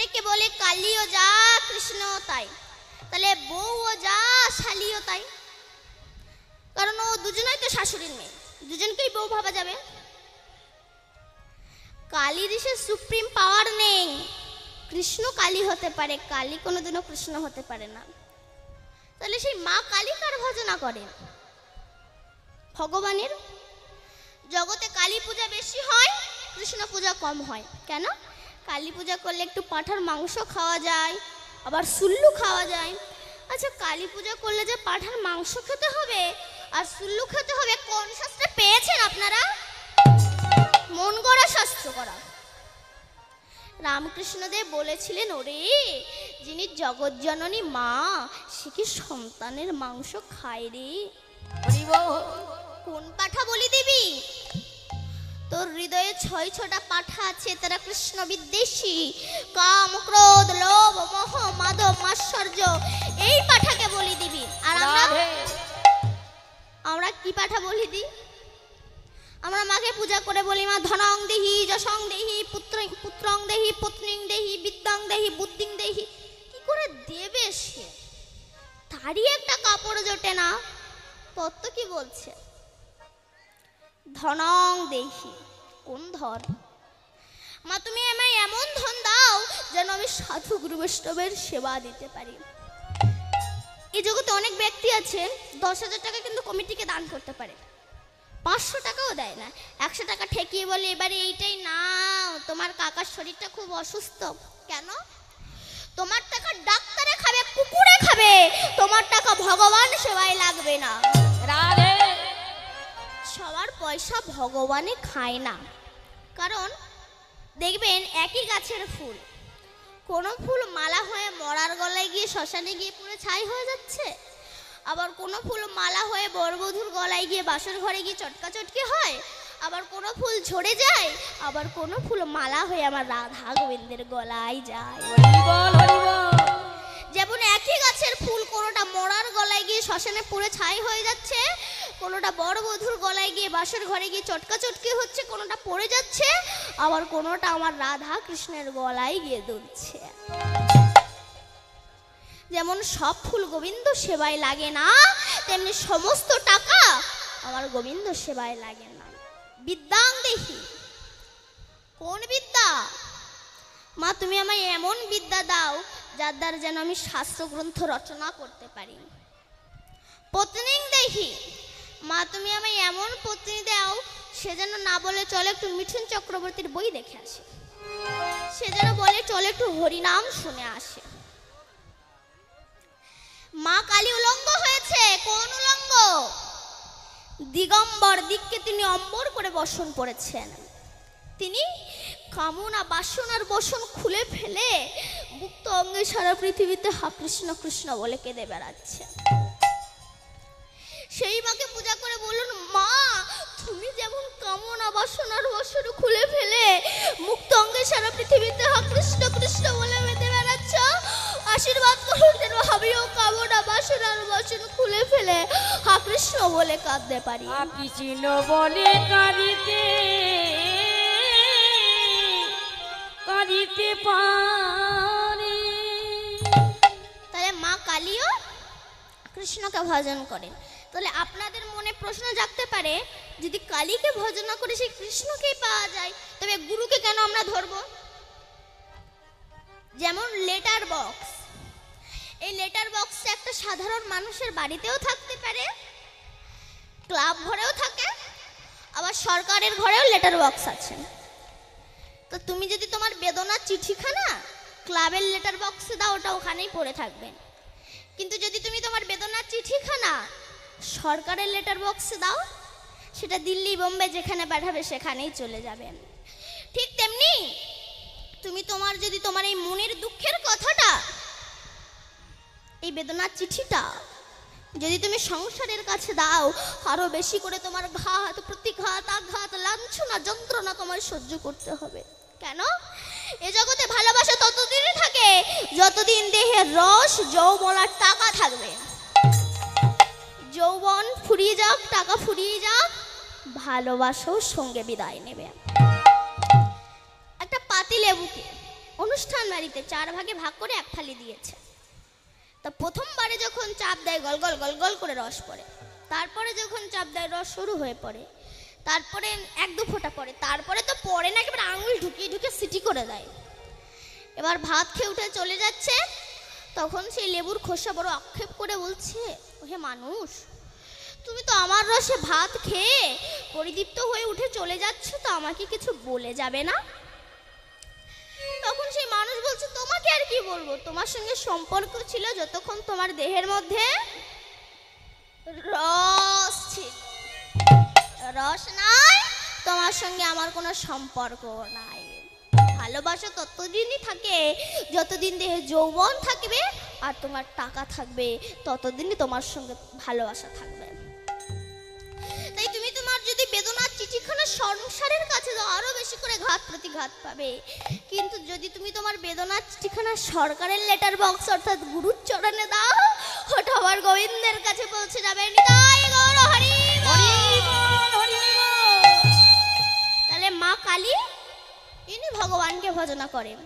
অনেকে বলে কালীও যা কৃষ্ণও তাই, তাহলে বউও যা শালিও তাই, কারণ ও দুজনেই তো শাশুড়ির মেয়ে, দুজনকেই বউ ভাবা যাবে। কালীর সে সুপ্রিম পাওয়ার নেই, কৃষ্ণ কালী হতে পারে, কালী কোনোদিনও কৃষ্ণ হতে পারে না। তাহলে সেই মা কালী কার ভজনা করেন? ভগবানের। জগতে কালী পূজা বেশি হয়, কৃষ্ণ পূজা কম হয়। কেন? কালী পূজা করলে একটু পাঁঠার মাংস খাওয়া যায়, আবার সুল্লু খাওয়া যায়। আচ্ছা, কালী পূজা করলে যে পাঁঠার মাংস খেতে হবে আর সুল্লু খেতে হবে, কোন শাস্ত্রে পেয়েছেন আপনারা? মন গড়া শাস্ত্র করা। রামকৃষ্ণদেব বলেছিলেন, ওরে যিনি জগৎ জননী মা, সে কি সন্তানের মাংস খায় রে? কোন পাঠা বলি দিবি? তোর হৃদয়ে 6টা পাঠা আছে, তারা কৃষ্ণ বিদ্বেষী, কাম ক্রোধ লোভ মোহ মাধব মাৎসর্য, এই পাঠাকে বলি দিবি। আর আমরা কি পাঠা বলি দিই? আমরা মাকে পূজা করে বলি, মা ধনং দেহি যশং দেহি পুত্রং দেহি পত্নীং দেহি বিদ্যাং দেহি বুদ্ধিং দেহি। কি করে দেবে সে? তারই একটা কাপড় জোটে না। তত্ত্ব কি বলছে? ধনং দেহি। কোন ধন? মা তুমি আমায় এমন ধন দাও যেন আমি সাধু গুরু বৈষ্ণবের সেবা দিতে পারি। এই জগতে অনেক ব্যক্তি আছে 10,000 টাকা কিন্তু কমিটিকে দান করতে পারে, 500 টাকাও দেয় না, 100 টাকা ঠেকিয়ে বলে এবারে এইটাই নাও, তোমার কাকার শরীরটা খুব অসুস্থ। কেন? তোমার টাকা ডাক্তারে খাবে, কুকুরে খাবে, তোমার টাকা ভগবান সেবায় লাগবে না। রাধে। সবার পয়সা ভগবানে খায় না। কারণ দেখবেন একই গাছের ফুল, কোন ফুল মালা হয়ে মরার গলায় গিয়ে শ্মশানে গিয়ে পুরো ছাই হয়ে যাচ্ছে, আবার কোনো ফুল মালা হয়ে বরবধূর গলায় গিয়ে বাসর ঘরে গিয়ে চটকা চটকি হয়, আবার কোনো ফুল ঝরে যায়, আবার কোনো ফুল মালা হয়ে আমার রাধা গোবিন্দের গলায় যায়। যেমন একই গাছের ফুল কোনোটা মরার গলায় গিয়ে শ্মশানে পুরো ছাই হয়ে যাচ্ছে, কোনোটা বরবধূর গলায় গিয়ে বাসর ঘরে গিয়ে চটকা চটকি হচ্ছে, কোনোটা পড়ে যাচ্ছে, আবার কোনোটা আমার রাধা কৃষ্ণের গলায় গিয়ে দুলছে। যেমন সব ফুল গোবিন্দ সেবায় লাগে না, তেমনি সমস্ত টাকা আমার গোবিন্দ সেবায় লাগে না। বিদ্যাং দেহি। কোন বিদ্যা? মা তুমি আমায় এমন বিদ্যা দাও যার দ্বারা যেন আমি শাস্ত্রগ্রন্থ রচনা করতে পারি। পত্নীং দেহি। মা তুমি আমায় এমন পত্নী দাও সে যেন না বলে চলে একটু মিঠুন চক্রবর্তীর বই দেখে আসে, সে যেন বলে চলে একটু হরিনাম শুনে আসে। মা কালী উলঙ্গ হয়েছে। কোন উলঙ্গ? দিগম্বর, দিককে তিনি অম্বর করে বসন করেছেন। তিনি কামনা বাসনার বসন খুলে ফেলে মুক্ত অঙ্গে সারা পৃথিবীতে হা কৃষ্ণ কৃষ্ণ বলে কেঁদে বেড়াচ্ছে। সেই মাকে পূজা করে বলুন, মা তুমি যেমন কামনা বাসনার বসন খুলে ফেলে মুক্ত অঙ্গে সারা পৃথিবীতে হা কৃষ্ণ কৃষ্ণ বলে বেঁধে বেড়াচ্ছ, আশীর্বাদ করুন যেন আমিও কামনা বাসনার বসন খুলে ফেলে হা কৃষ্ণ বলে কাঁদতে পারি। কৃষ্ণ বলে কাঁদিতে কাঁদিতে পারে। তাহলে মা কালীও কৃষ্ণকে ভজন করেন। তাহলে আপনাদের মনে প্রশ্ন জাগতে পারে, যদি কালীকে ভজন না করে সেই কৃষ্ণকেই পাওয়া যায়, তবে গুরুকে কেন আমরা ধরবো? যেমন লেটার বক্স, এই লেটার বক্সটা একটা সাধারণ মানুষের বাড়িতেও থাকতে পারে, ক্লাব ঘরেও থাকে, আবার সরকারের ঘরেও লেটার বক্স আছে। তো তুমি যদি তোমার বেদনার চিঠিখানা ক্লাবের লেটার বক্সে দাও, ওটা ওখানেই পড়ে থাকবে। কিন্তু যদি তুমি তোমার বেদনার চিঠিখানা সরকারের লেটার বক্সে দাও, সেটা দিল্লি বোম্বে যেখানে পাঠাবে সেখানেই চলে যাবে। ঠিক তেমনি তুমি যদি তোমার এই মনের দুঃখের কথাটা, এই বেদনার চিঠিটা যদি তুমি সংসারের কাছে দাও, আরো বেশি করে তোমার ঘাত প্রতিঘাত আঘাত লাঞ্ছনা যন্ত্রণা তোমার সহ্য করতে হবে। কেন? এ জগতে ভালোবাসা ততদিনই থাকে যতদিন দেহের রস যৌবন আর টাকা থাকবে। যৌবন ফুরিয়ে যাক, টাকা ফুরিয়ে যাক, ভালোবাসাও সঙ্গে বিদায় নেবে। একটা পাতিলেবুকে অনুষ্ঠান বাড়িতে 4 ভাগে ভাগ করে 1 থালি দিয়েছে। তা প্রথমবারে যখন চাপ দেয় গল গল গল গল করে রস পড়ে, তারপরে যখন চাপ দেয় রস শুরু হয়ে পড়ে, তারপরে 1-2 ফোঁটা পড়ে, তারপরে তো পড়ে না, একেবারে আঙুল ঢুকিয়ে ঢুকিয়ে সিটি করে দেয়। এবার ভাত খেয়ে উঠে চলে যাচ্ছে, তখন সেই লেবুর খোসা বড় আক্ষেপ করে বলছে, ওহে মানুষ, তুমি তো আমার রসে ভাত খেয়ে পরিদীপ্ত হয়ে উঠে চলে যাচ্ছ, তো আমাকে কিছু বলে যাবে না? তখন সেই মানুষ বলছে, তোমাকে আর কি বলবো, তোমার সঙ্গে সম্পর্ক ছিল যতক্ষণ তোমার দেহের মধ্যে রস ছিল, রস নাই তোমার সঙ্গে আমার কোনো সম্পর্ক নাই। ভালোবাসা ততদিনই থাকে যতদিন দেহে যৌবন থাকবে আর তোমার টাকা থাকবে, ততদিনই তোমার সঙ্গে ভালোবাসা থাকবে। তাই তুমি তোমার যদি বেদনার চিঠিখানা সংসারের কাছে দাও, আরো বেশি করে ঘাত প্রতিঘাত পাবে। কিন্তু যদি তুমি তোমার বেদনার চিঠিখানা সরকারের লেটার বক্স অর্থাৎ গুরুর চরণে দাও, ওটা আবার গোবিন্দের কাছে পৌঁছে যাবে। নিতাই গৌর হরি বল। তাহলে মা কালী ইনি ভগবানকে ভজনা করেন।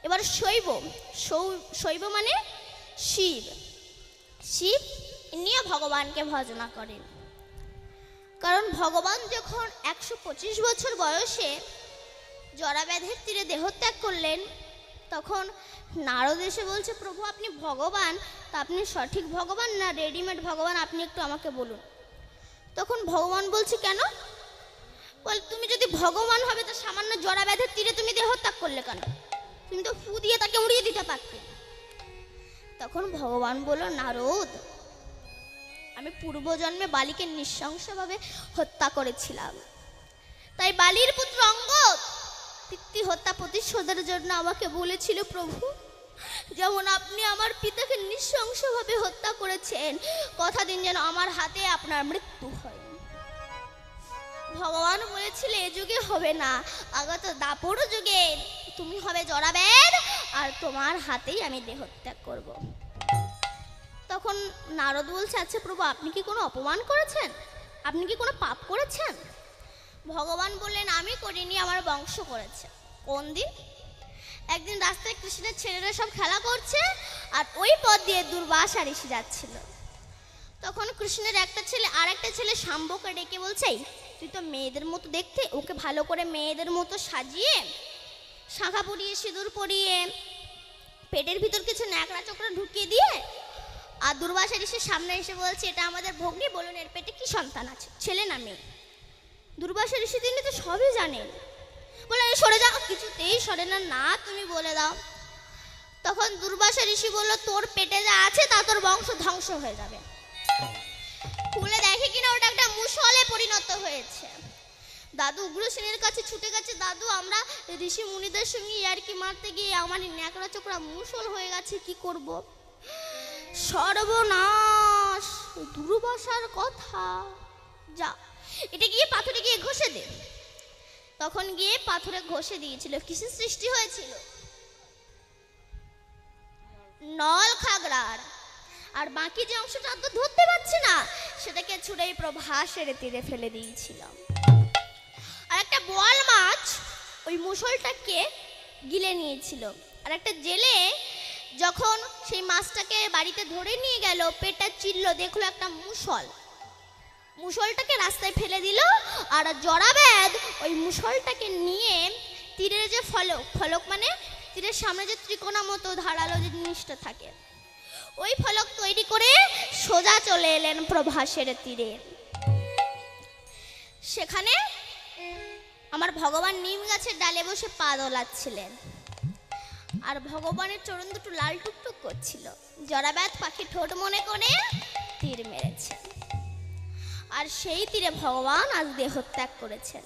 এবার শৈব মানে শিব, শিব ইনিও ভগবানকে ভজনা করেন। কারণ ভগবান যখন 125 বছর বয়সে জরাব্যাধের তীরে দেহত্যাগ করলেন, তখন নারদ এসে বলছে, প্রভু আপনি ভগবান, তা আপনি সঠিক ভগবান না রেডিমেড ভগবান, আপনি একটু আমাকে বলুন। তখন ভগবান বলছে, কেন? বল, তুমি যদি ভগবান হবে তা সামান্য জরাব্যাধের তীরে তুমি দেহত্যাগ করলে কেন? তুমি তো ফু দিয়ে তাকে উড়িয়ে দিতে পারতে। তখন ভগবান বলল, নারদ, আমি পূর্বজন্মে বালিকে নৃশংসভাবে হত্যা করেছিলাম, তাই বালির পুত্র অঙ্গদ পিতৃ হত্যা প্রতিশোধের জন্য আমাকে বলেছিল, প্রভু যেমন আপনি আমার পিতাকে নৃশংসভাবে হত্যা করেছেন, কথা দিন যেন আমার হাতে আপনার মৃত্যু হয়। ভগবান বলেছিল, এ যুগে হবে না, আগত দাপর যুগে তুমি হবে জরাব্যাধ, আর তোমার হাতেই আমি দেহত্যাগ করব। তখন নারদ বলছে, আচ্ছা প্রভু আপনি কি কোনো অপমান করেছেন, আপনি কি কোনো পাপ করেছেন? ভগবান বললেন, আমি করিনি, আমার বংশ করেছে। কোন দিন? একদিন রাস্তায় কৃষ্ণের ছেলেরা সব খেলা করছে, আর ওই পথ দিয়ে দুর্বাসা ঋষি যাচ্ছিল। তখন কৃষ্ণের একটা ছেলে আর একটা ছেলে শাম্বকে ডেকে বলছে, তুই তো মেয়েদের মতো দেখতে, ওকে ভালো করে মেয়েদের মতো সাজিয়ে শাঁখা পরিয়ে সিঁদুর পরিয়ে পেটের ভিতর কিছু ন্যাকড়া চোকড়া ঢুকিয়ে দিয়ে, আর দুর্বাসা ঋষির সামনে এসে বলছে, এটা আমাদের ভগ্নী, বলুন এর পেটে কি সন্তান আছে, ছেলে না মেয়ে? দুর্বাসা ঋষি তিনি তো সবই জানেন, বলে সরে যাও। কিছুতেই সরে না, না তুমি বলে দাও। তখন দুর্বাসা ঋষি বলল, তোর পেটে যা আছে তা তোর বংশ ধ্বংস হয়ে যাবে। খুলে দেখে কিনা ওটা একটা মুষলে পরিণত হয়েছে। দাদু উগ্রসেনের কাছে ছুটে গেছে, দাদু আমরা ঋষি মুনিদের সঙ্গে ইয়ার্কি মারতে গিয়ে আমার ন্যাকড়া চোকড়া মুষল হয়ে গেছে, কি করব? সর্বনাশ, দুর্বাসার কথা, যা এটা গিয়ে পাথরে গিয়ে ঘষে দে। তখন গিয়ে পাথরে ঘষে দিয়েছিল। কিসের সৃষ্টি হয়েছিল? নল খাগড়ার। আর বাকি যে অংশটা তো ধরতে পারছে না, সেটাকে ছুড়েই প্রভাসের তীরে ফেলে দিয়েছিলাম। আর একটা বোয়াল মাছ ওই মুষলটাকে গিলে নিয়েছিল। আর একটা জেলে যখন সেই মাছটাকে বাড়িতে ধরে নিয়ে গেল, পেটটা চিল্লো, দেখলো একটা মুষলটাকে রাস্তায় ফেলে দিল। আর জরাব্যাধ ওই মুষলটাকে নিয়ে তীরের যে ফলক মানে তীরের সামনে যে ত্রিকোণা মতো ধারালো যে জিনিসটা থাকে, ওই ফলক তৈরি করে সোজা চলে এলেন প্রভাসের তীরে। সেখানে আমার ভগবান নিম গাছের ডালে বসে পা দোলাচ্ছিলেন, আর ভগবানের চরণ দুটো লাল টুকটুক করছিল। জরাব্যাধ পাখি ঠোঁট মনে করে তীর মেরেছে, আর সেই তীরে ভগবান আজ দেহত্যাগ করেছেন।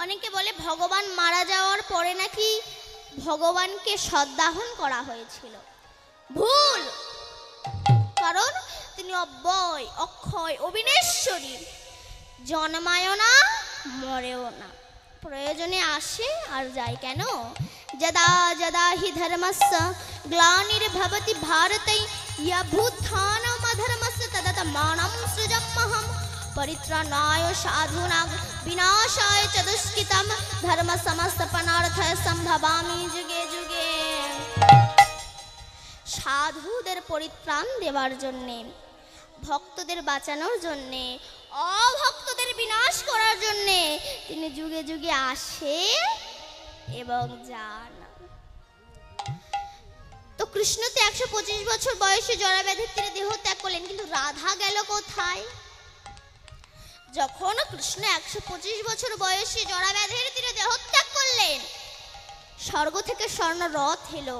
অনেকে বলে ভগবান মারা যাওয়ার পরে নাকি ভগবানকে সদ্দাহন করা হয়েছিল। ভুল, কারণ তিনি অব্যয়, অক্ষয়, অবিনেশ্বরী, জন্মায়ও না মরেও না, প্রয়োজনে আসে আর যায়। কেন? যদা যদা হি ধর্মস্য গ্লানির্ভবতি ভারতে ইয়ভূত্থানম অধর্মস্য তদাত্মানম সৃজাম্যহম পরিত্রাণায় সাধূনাং বিনাশায় চ দুষ্কৃতম ধর্ম সংস্থাপনার্থায় সম্ভবামি যুগে যুগে। সাধুদের পরিত্রাণ দেওয়ার জন্যে, ভক্তদের বাঁচানোর জন্যে, অভক্তদের বিনাশ করার জন্যে তিনি যুগে যুগে আসে এবং যান। তো কৃষ্ণ তো 125 বছর বয়সে জরাব্যাধির তীরে দেহ ত্যাগ করলেন, কিন্তু রাধা গেল কোথায়? যখন কৃষ্ণ 125 বছর বয়সে জরাব্যাধির তীরে দেহ ত্যাগ করলেন, স্বর্গ থেকে স্বর্ণ রথ এলো।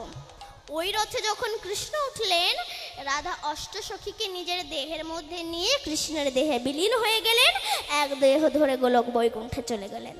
ওই রথে যখন কৃষ্ণ উঠলেন, রাধা অষ্টসখীকে নিজের দেহের মধ্যে নিয়ে কৃষ্ণের দেহে বিলীন হয়ে গেলেন, এক দেহ ধরে গোলক বৈকুণ্ঠে চলে গেলেন।